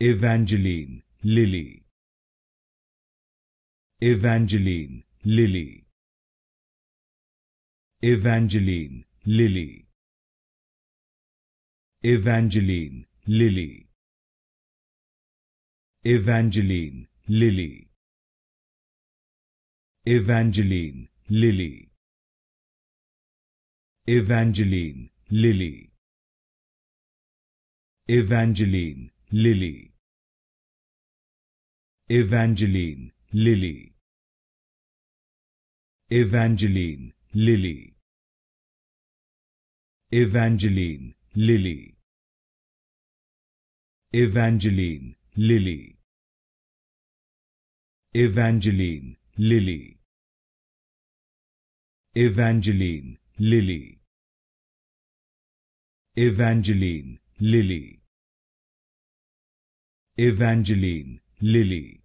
Evangeline Lilly. Evangeline Lilly. Evangeline Lilly. Evangeline Lilly. Evangeline Lilly. Evangeline Lilly. Evangeline Lilly. Evangeline Lilly. Evangeline Lilly. Evangeline Lilly. Evangeline Lilly. Evangeline Lilly. Evangeline Lilly. Evangeline Lilly. Evangeline Lilly. Evangeline Lilly.